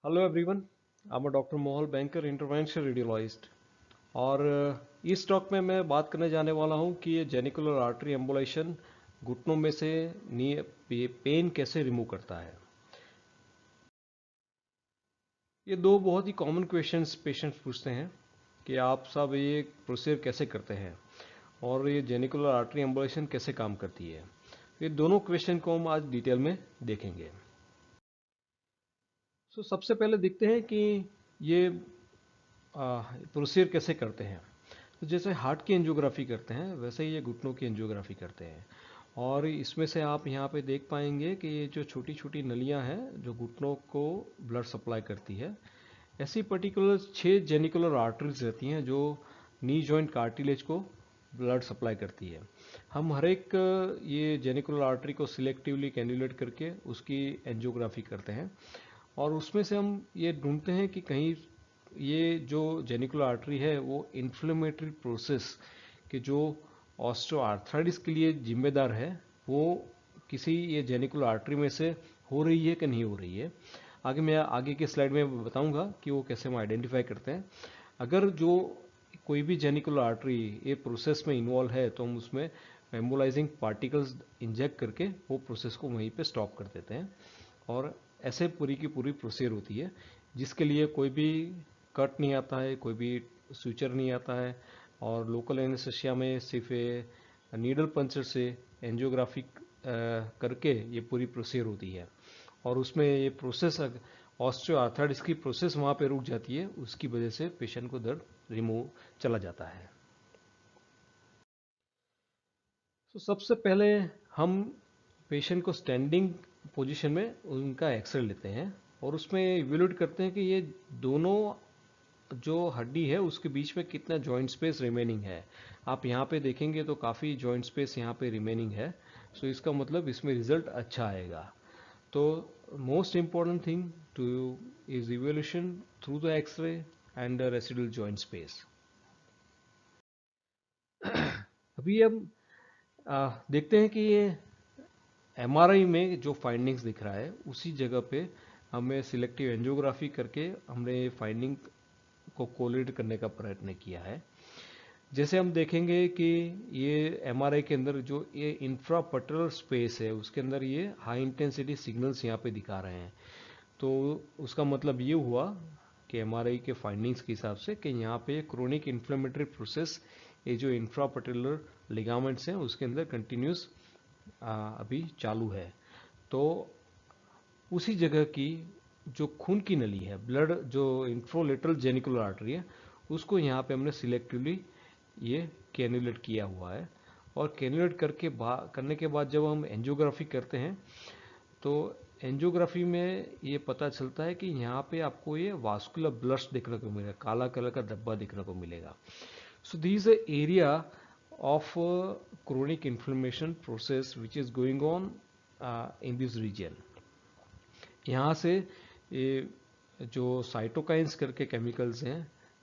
Hello everyone, I am doctor Mohal banker intervention radiologist. और इस talk में मैं बात करने जाने वाला हूं कि ये जेनिकुलर आर्टरी एम्बोलाइजेशन घुटनों में से नी पेन कैसे रिमूव करता है। ये दो बहुत ही कॉमन क्वेश्चंस पेशेंट्स पूछते हैं कि आप सब ये प्रोसीजर कैसे करते हैं और ये जेनिकुलर आर्टरी एम्बोलाइजेशन कैसे काम करती है। ये दोनों क्वेश्चन को हम आज डिटेल में देखेंगे। सबसे पहले देखते हैं कि ये प्रोसीजर कैसे करते हैं। तो जैसे हार्ट की एंजियोग्राफी करते हैं वैसे ही ये घुटनों की एंजियोग्राफी करते हैं। और इसमें से आप यहाँ पे देख पाएंगे कि ये जो छोटी छोटी नलियाँ हैं जो घुटनों को ब्लड सप्लाई करती है, ऐसी पर्टिकुलर 6 जेनिकुलर आर्टरीज रहती हैं जो नी जॉइंट कार्टिलेज को ब्लड सप्लाई करती है। हम हर एक ये जेनिकुलर आर्टरी को सिलेक्टिवली कैन्युलेट करके उसकी एंजियोग्राफी करते हैं और उसमें से हम ये ढूंढते हैं कि कहीं ये जो जेनिकुलर आर्टरी है वो इन्फ्लेमेटरी प्रोसेस के जो ऑस्टियोआर्थराइटिस के लिए जिम्मेदार है वो किसी ये जेनिकुलर आर्टरी में से हो रही है कि नहीं हो रही है। आगे मैं आगे के स्लाइड में बताऊंगा कि वो कैसे हम आइडेंटिफाई करते हैं। अगर जो कोई भी जेनिकुलर आर्टरी ये प्रोसेस में इन्वॉल्व है तो हम उसमें एम्बोलाइजिंग पार्टिकल्स इंजेक्ट करके वो प्रोसेस को वहीं पे स्टॉप कर देते हैं। और ऐसे पूरी की पूरी प्रोसीजर होती है जिसके लिए कोई भी कट नहीं आता है, कोई भी सूचर नहीं आता है और लोकल एनेस्थीसिया में सिर्फ नीडल पंचर से एंजियोग्राफी करके ये पूरी प्रोसीजर होती है। और उसमें ये प्रोसेस ऑस्टियोआर्थराइटिस की प्रोसेस वहाँ पे रुक जाती है, उसकी वजह से पेशेंट को दर्द रिमूव चला जाता है। तो सबसे पहले हम पेशेंट को स्टैंडिंग पोजीशन में उनका एक्सरे लेते हैं और उसमें इवेल्यूएट करते हैं कि ये दोनों जो हड्डी है उसके बीच में कितना जॉइंट स्पेस रिमेनिंग है। आप यहाँ पे देखेंगे तो काफ़ी जॉइंट स्पेस यहाँ पे रिमेनिंग है। इसका मतलब इसमें रिजल्ट अच्छा आएगा। तो most important thing to is evaluation through the x-ray and the residual joint space. अभी हम देखते हैं कि ये एमआरआई में जो फाइंडिंग्स दिख रहा है उसी जगह पे हमें सिलेक्टिव एंजियोग्राफी करके हमने ये फाइंडिंग को कोलिड करने का प्रयत्न किया है। जैसे हम देखेंगे कि ये एमआरआई के अंदर जो ये इंफ्रापटरल स्पेस है उसके अंदर ये हाई इंटेंसिटी सिग्नल्स यहाँ पे दिखा रहे हैं। तो उसका मतलब ये हुआ कि एमआरआई के फाइंडिंग्स के हिसाब से कि यहाँ पे क्रोनिक इन्फ्लेमेटरी प्रोसेस ये जो इंफ्रापटरल लिगामेंट्स हैं उसके अंदर कंटिन्यूस अभी चालू है। तो उसी जगह की जो खून की नली है, ब्लड जो इंफ्रोलेटरल जेनिकुलर आर्टरी है, उसको यहाँ पे हमने सिलेक्टिवली ये कैन्युलेट किया हुआ है। और कैन्युलेट करने के बाद जब हम एंजियोग्राफी करते हैं तो एंजियोग्राफी में ये पता चलता है कि यहाँ पे आपको ये वास्कुलर ब्लश देखने को मिलेगा, काला कलर का धब्बा देखने को मिलेगा। So this area of chronic inflammation process which is going on in this region। यहाँ से ये जो साइटोकाइंस करके केमिकल्स हैं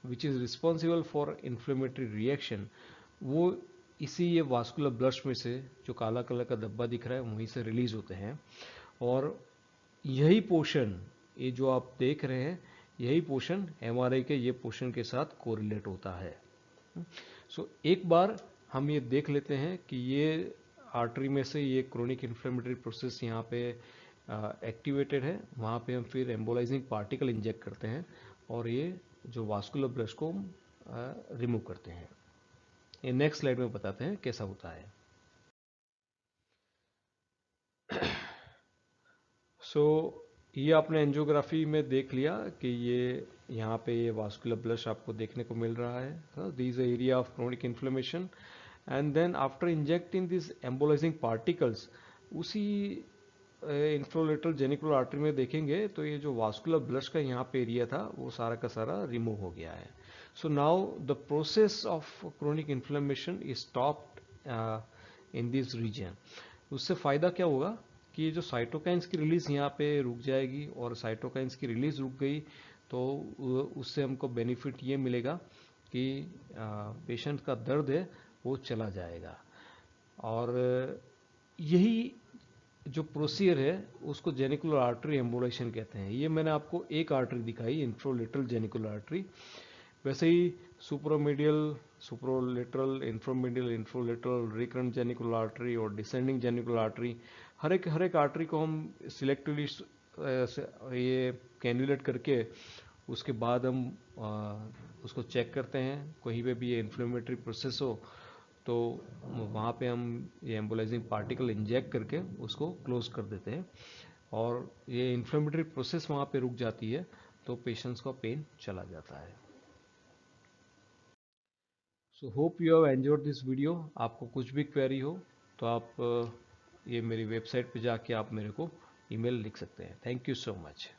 which is responsible for inflammatory reaction, वो इसी ये वास्कुलर ब्लश में से जो काला कलर का धब्बा दिख रहा है वहीं से रिलीज होते हैं। और यही पोर्शन, ये जो आप देख रहे हैं, यही पोर्शन एमआरआई के ये पोर्शन के साथ कोरिलेट होता है। एक बार हम ये देख लेते हैं कि ये आर्टरी में से ये क्रोनिक इन्फ्लेमेटरी प्रोसेस यहाँ पे एक्टिवेटेड है, वहाँ पे हम फिर एम्बोलाइजिंग पार्टिकल इंजेक्ट करते हैं और ये जो वास्कुलर ब्लश को रिमूव करते हैं। ये नेक्स्ट स्लाइड में बताते हैं कैसा होता है। ये आपने एंजियोग्राफी में देख लिया कि ये यहाँ पे ये वास्कुलर ब्लश आपको देखने को मिल रहा है। This area of chronic inflammation and then after injecting this embolising particles, उसी इंफ्रोलेटरल जेनिकुलर आर्टरी में देखेंगे तो ये जो वास्कुलर ब्लश का यहाँ पे एरिया था वो सारा का सारा रिमूव हो गया है। So now the process of chronic inflammation is stopped in this region. उससे फायदा क्या होगा कि ये जो साइटोकाइंस की रिलीज यहाँ पे रुक जाएगी और साइटोकाइंस की रिलीज रुक गई तो उससे हमको बेनिफिट ये मिलेगा कि पेशेंट का दर्द है वो चला जाएगा। और यही जो प्रोसीजर है उसको जेनिकुलर आर्टरी एम्बोलाइजेशन कहते हैं। ये मैंने आपको एक आर्टरी दिखाई, इंफ्रोलेटरल जेनिकुलर आर्टरी। वैसे ही सुप्रोमीडियल, सुप्रोलेटरल, इंफ्रोमीडियल, इंफ्रोलेटरल, रिकरेंट जेनिकुलर आर्टरी और डिसेंडिंग जेनिकुलर आर्टरी, हर एक आर्टरी को हम सिलेक्टिवली ये कैन्युलेट करके उसके बाद हम उसको चेक करते हैं। कहीं पे भी ये इन्फ्लेमेटरी प्रोसेस हो तो वहाँ पे हम ये एम्बोलाइजिंग पार्टिकल इंजेक्ट करके उसको क्लोज कर देते हैं और ये इन्फ्लेमेटरी प्रोसेस वहाँ पे रुक जाती है, तो पेशेंट्स का पेन चला जाता है। So hope you have enjoyed this video. आपको कुछ भी क्वेरी हो तो आप ये मेरी वेबसाइट पे जाके आप मेरे को ईमेल लिख सकते हैं। Thank you so much.